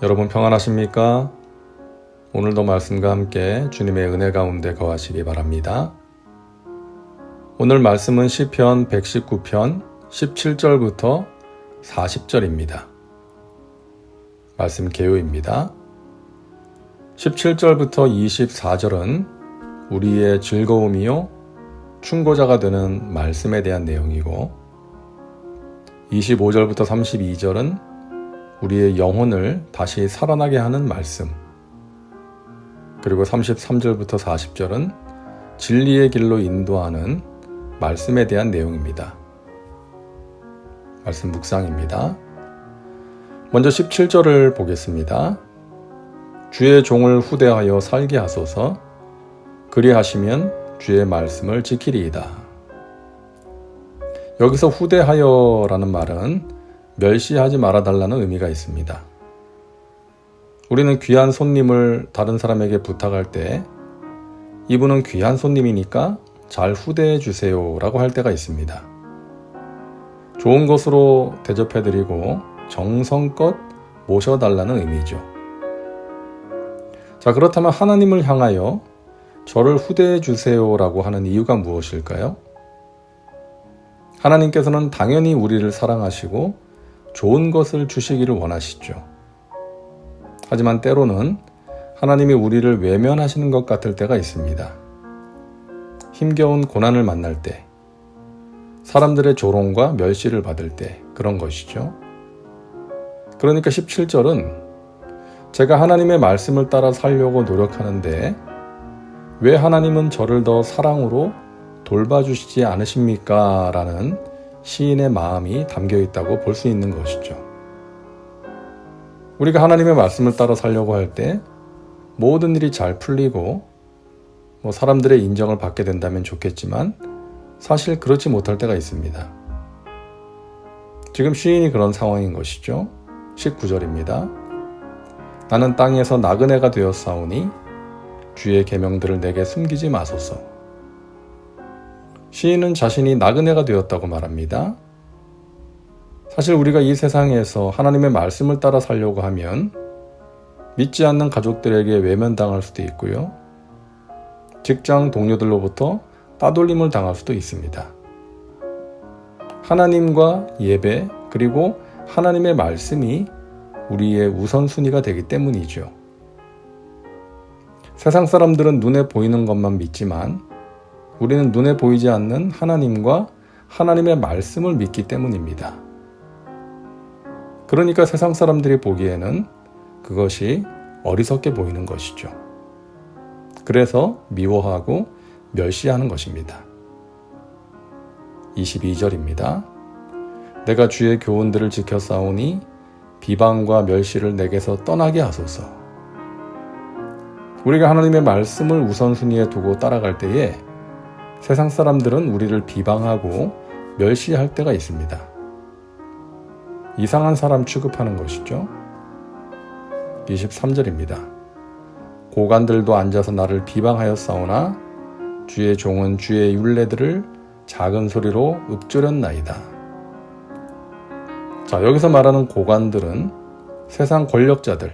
여러분 평안하십니까? 오늘도 말씀과 함께 주님의 은혜 가운데 거하시기 바랍니다. 오늘 말씀은 시편 119편 17절부터 40절입니다. 말씀 개요입니다. 17절부터 24절은 우리의 즐거움이요 충고자가 되는 말씀에 대한 내용이고 25절부터 32절은 우리의 영혼을 다시 살아나게 하는 말씀, 그리고 33절부터 40절은 진리의 길로 인도하는 말씀에 대한 내용입니다. 말씀 묵상입니다. 먼저 17절을 보겠습니다. 주의 종을 후대하여 살게 하소서. 그리하시면 주의 말씀을 지키리이다. 여기서 후대하여라는 말은 멸시하지 말아달라는 의미가 있습니다. 우리는 귀한 손님을 다른 사람에게 부탁할 때 이분은 귀한 손님이니까 잘 후대해 주세요 라고 할 때가 있습니다. 좋은 것으로 대접해드리고 정성껏 모셔달라는 의미죠. 자, 그렇다면 하나님을 향하여 저를 후대해 주세요 라고 하는 이유가 무엇일까요? 하나님께서는 당연히 우리를 사랑하시고 좋은 것을 주시기를 원하시죠. 하지만 때로는 하나님이 우리를 외면하시는 것 같을 때가 있습니다. 힘겨운 고난을 만날 때, 사람들의 조롱과 멸시를 받을 때 그런 것이죠. 그러니까 17절은 제가 하나님의 말씀을 따라 살려고 노력하는데 왜 하나님은 저를 더 사랑으로 돌봐주시지 않으십니까? 라는 시인의 마음이 담겨 있다고 볼 수 있는 것이죠. 우리가 하나님의 말씀을 따라 살려고 할 때 모든 일이 잘 풀리고 사람들의 인정을 받게 된다면 좋겠지만 사실 그렇지 못할 때가 있습니다. 지금 시인이 그런 상황인 것이죠. 19절입니다. 나는 땅에서 나그네가 되었사오니 주의 계명들을 내게 숨기지 마소서. 시인은 자신이 나그네가 되었다고 말합니다. 사실 우리가 이 세상에서 하나님의 말씀을 따라 살려고 하면 믿지 않는 가족들에게 외면당할 수도 있고요. 직장 동료들로부터 따돌림을 당할 수도 있습니다. 하나님과 예배 그리고 하나님의 말씀이 우리의 우선순위가 되기 때문이죠. 세상 사람들은 눈에 보이는 것만 믿지만 우리는 눈에 보이지 않는 하나님과 하나님의 말씀을 믿기 때문입니다. 그러니까 세상 사람들이 보기에는 그것이 어리석게 보이는 것이죠. 그래서 미워하고 멸시하는 것입니다. 22절입니다. 내가 주의 교훈들을 지켜 싸우니 비방과 멸시를 내게서 떠나게 하소서. 우리가 하나님의 말씀을 우선순위에 두고 따라갈 때에 세상 사람들은 우리를 비방하고 멸시할 때가 있습니다. 이상한 사람 취급하는 것이죠. 23절입니다. 고관들도 앉아서 나를 비방하였사오나 주의 종은 주의 율례들을 작은 소리로 읊조렸나이다. 자, 여기서 말하는 고관들은 세상 권력자들,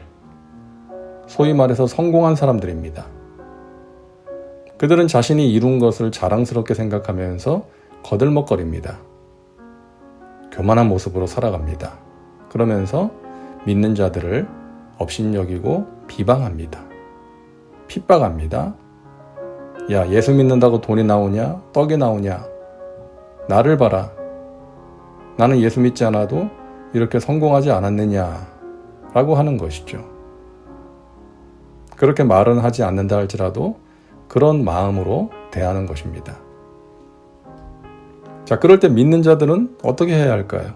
소위 말해서 성공한 사람들입니다. 그들은 자신이 이룬 것을 자랑스럽게 생각하면서 거들먹거립니다. 교만한 모습으로 살아갑니다. 그러면서 믿는 자들을 업신여기고 비방합니다. 핍박합니다. 야, 예수 믿는다고 돈이 나오냐? 떡이 나오냐? 나를 봐라. 나는 예수 믿지 않아도 이렇게 성공하지 않았느냐? 라고 하는 것이죠. 그렇게 말은 하지 않는다 할지라도 그런 마음으로 대하는 것입니다. 자, 그럴 때 믿는 자들은 어떻게 해야 할까요?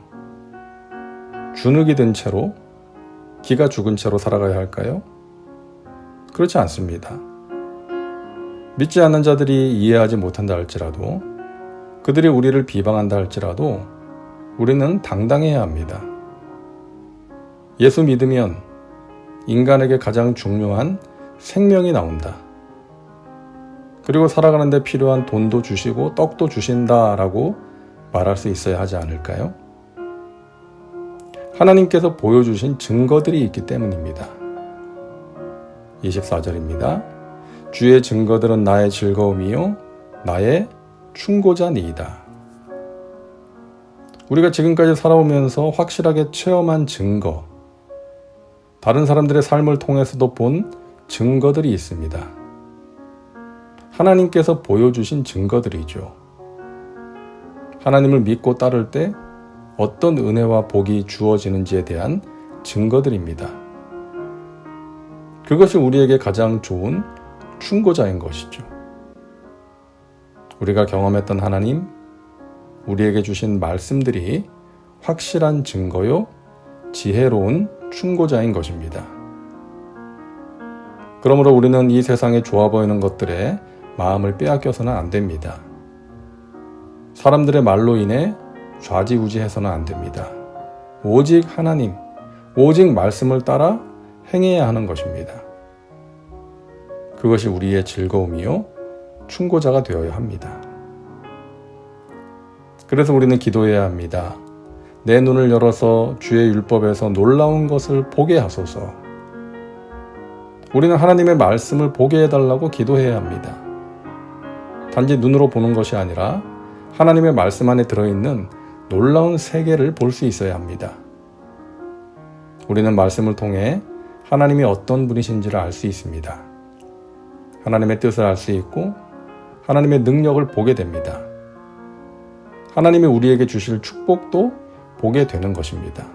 주눅이 든 채로, 기가 죽은 채로 살아가야 할까요? 그렇지 않습니다. 믿지 않는 자들이 이해하지 못한다 할지라도, 그들이 우리를 비방한다 할지라도 우리는 당당해야 합니다. 예수 믿으면 인간에게 가장 중요한 생명이 나온다. 그리고 살아가는 데 필요한 돈도 주시고 떡도 주신다라고 말할 수 있어야 하지 않을까요? 하나님께서 보여주신 증거들이 있기 때문입니다. 24절입니다. 주의 증거들은 나의 즐거움이요 나의 충고자니이다. 우리가 지금까지 살아오면서 확실하게 체험한 증거, 다른 사람들의 삶을 통해서도 본 증거들이 있습니다. 하나님께서 보여주신 증거들이죠. 하나님을 믿고 따를 때 어떤 은혜와 복이 주어지는지에 대한 증거들입니다. 그것이 우리에게 가장 좋은 충고자인 것이죠. 우리가 경험했던 하나님, 우리에게 주신 말씀들이 확실한 증거요, 지혜로운 충고자인 것입니다. 그러므로 우리는 이 세상에 좋아 보이는 것들에 마음을 빼앗겨서는 안 됩니다. 사람들의 말로 인해 좌지우지해서는 안 됩니다. 오직 하나님, 오직 말씀을 따라 행해야 하는 것입니다. 그것이 우리의 즐거움이요, 충고자가 되어야 합니다. 그래서 우리는 기도해야 합니다. 내 눈을 열어서 주의 율법에서 놀라운 것을 보게 하소서. 우리는 하나님의 말씀을 보게 해달라고 기도해야 합니다. 단지 눈으로 보는 것이 아니라 하나님의 말씀 안에 들어있는 놀라운 세계를 볼 수 있어야 합니다. 우리는 말씀을 통해 하나님이 어떤 분이신지를 알 수 있습니다. 하나님의 뜻을 알 수 있고 하나님의 능력을 보게 됩니다. 하나님이 우리에게 주실 축복도 보게 되는 것입니다.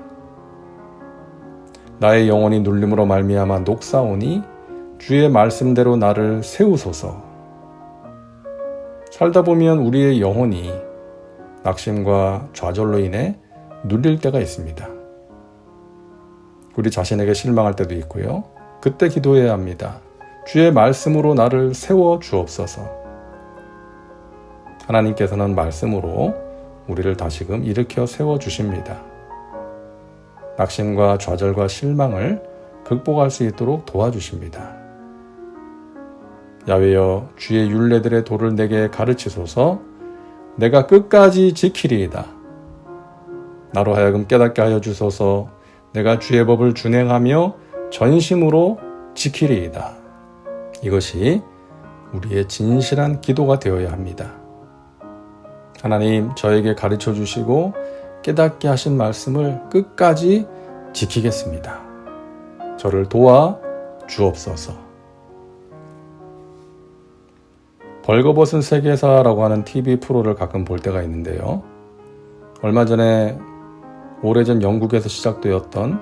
나의 영혼이 눌림으로 말미암아 녹사오니 주의 말씀대로 나를 세우소서. 살다 보면 우리의 영혼이 낙심과 좌절로 인해 눌릴 때가 있습니다. 우리 자신에게 실망할 때도 있고요. 그때 기도해야 합니다. 주의 말씀으로 나를 세워 주옵소서. 하나님께서는 말씀으로 우리를 다시금 일으켜 세워 주십니다. 낙심과 좌절과 실망을 극복할 수 있도록 도와주십니다. 야훼여, 주의 율례들의 도를 내게 가르치소서. 내가 끝까지 지키리이다. 나로 하여금 깨닫게 하여 주소서. 내가 주의 법을 준행하며 전심으로 지키리이다. 이것이 우리의 진실한 기도가 되어야 합니다. 하나님, 저에게 가르쳐 주시고 깨닫게 하신 말씀을 끝까지 지키겠습니다. 저를 도와 주옵소서. 벌거벗은 세계사라고 하는 TV 프로를 가끔 볼 때가 있는데요. 얼마 전에 오래전 영국에서 시작되었던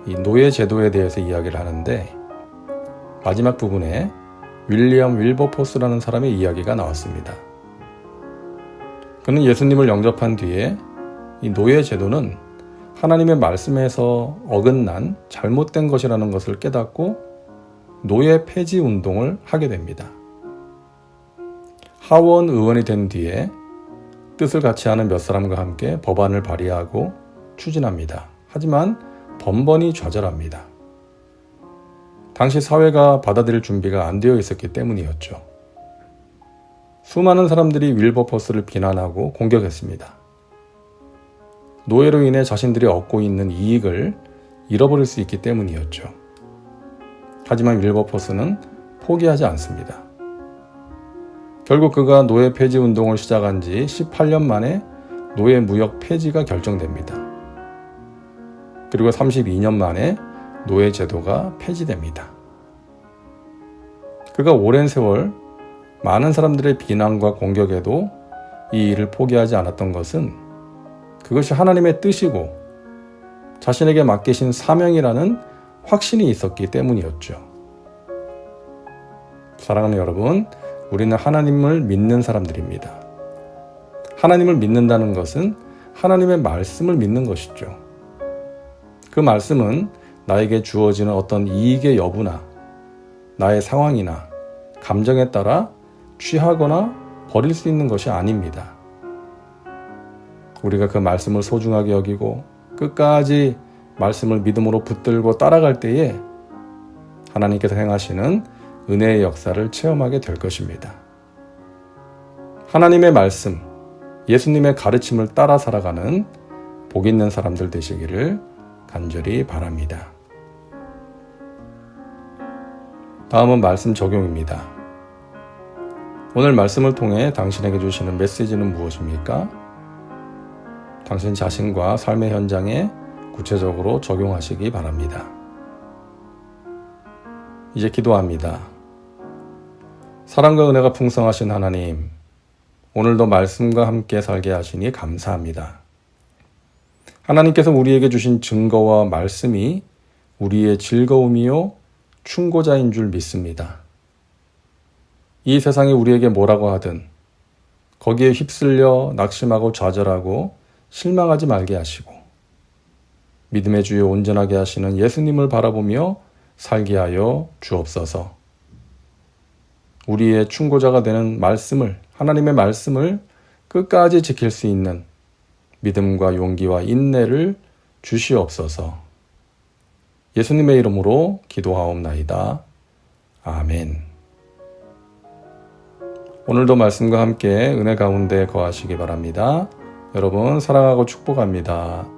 이 노예 제도에 대해서 이야기를 하는데 마지막 부분에 윌리엄 윌버포스라는 사람의 이야기가 나왔습니다. 그는 예수님을 영접한 뒤에 이 노예 제도는 하나님의 말씀에서 어긋난 잘못된 것이라는 것을 깨닫고 노예 폐지 운동을 하게 됩니다. 하원 의원이 된 뒤에 뜻을 같이 하는 몇 사람과 함께 법안을 발의하고 추진합니다. 하지만 번번이 좌절합니다. 당시 사회가 받아들일 준비가 안 되어 있었기 때문이었죠. 수많은 사람들이 윌버포스를 비난하고 공격했습니다. 노예로 인해 자신들이 얻고 있는 이익을 잃어버릴 수 있기 때문이었죠. 하지만 윌버포스는 포기하지 않습니다. 결국 그가 노예 폐지 운동을 시작한 지 18년 만에 노예 무역 폐지가 결정됩니다. 그리고 32년 만에 노예 제도가 폐지됩니다. 그가 오랜 세월 많은 사람들의 비난과 공격에도 이 일을 포기하지 않았던 것은 그것이 하나님의 뜻이고 자신에게 맡기신 사명이라는 확신이 있었기 때문이었죠. 사랑하는 여러분, 우리는 하나님을 믿는 사람들입니다. 하나님을 믿는다는 것은 하나님의 말씀을 믿는 것이죠. 그 말씀은 나에게 주어지는 어떤 이익의 여부나 나의 상황이나 감정에 따라 취하거나 버릴 수 있는 것이 아닙니다. 우리가 그 말씀을 소중하게 여기고 끝까지 말씀을 믿음으로 붙들고 따라갈 때에 하나님께서 행하시는 은혜의 역사를 체험하게 될 것입니다. 하나님의 말씀, 예수님의 가르침을 따라 살아가는 복 있는 사람들 되시기를 간절히 바랍니다. 다음은 말씀 적용입니다. 오늘 말씀을 통해 당신에게 주시는 메시지는 무엇입니까? 당신 자신과 삶의 현장에 구체적으로 적용하시기 바랍니다. 이제 기도합니다. 사랑과 은혜가 풍성하신 하나님, 오늘도 말씀과 함께 살게 하시니 감사합니다. 하나님께서 우리에게 주신 증거와 말씀이 우리의 즐거움이요 충고자인 줄 믿습니다. 이 세상이 우리에게 뭐라고 하든 거기에 휩쓸려 낙심하고 좌절하고 실망하지 말게 하시고 믿음의 주에 온전하게 하시는 예수님을 바라보며 살게 하여 주옵소서. 우리의 충고자가 되는 말씀을, 하나님의 말씀을 끝까지 지킬 수 있는 믿음과 용기와 인내를 주시옵소서. 예수님의 이름으로 기도하옵나이다. 아멘. 오늘도 말씀과 함께 은혜 가운데 거하시기 바랍니다. 여러분 사랑하고 축복합니다.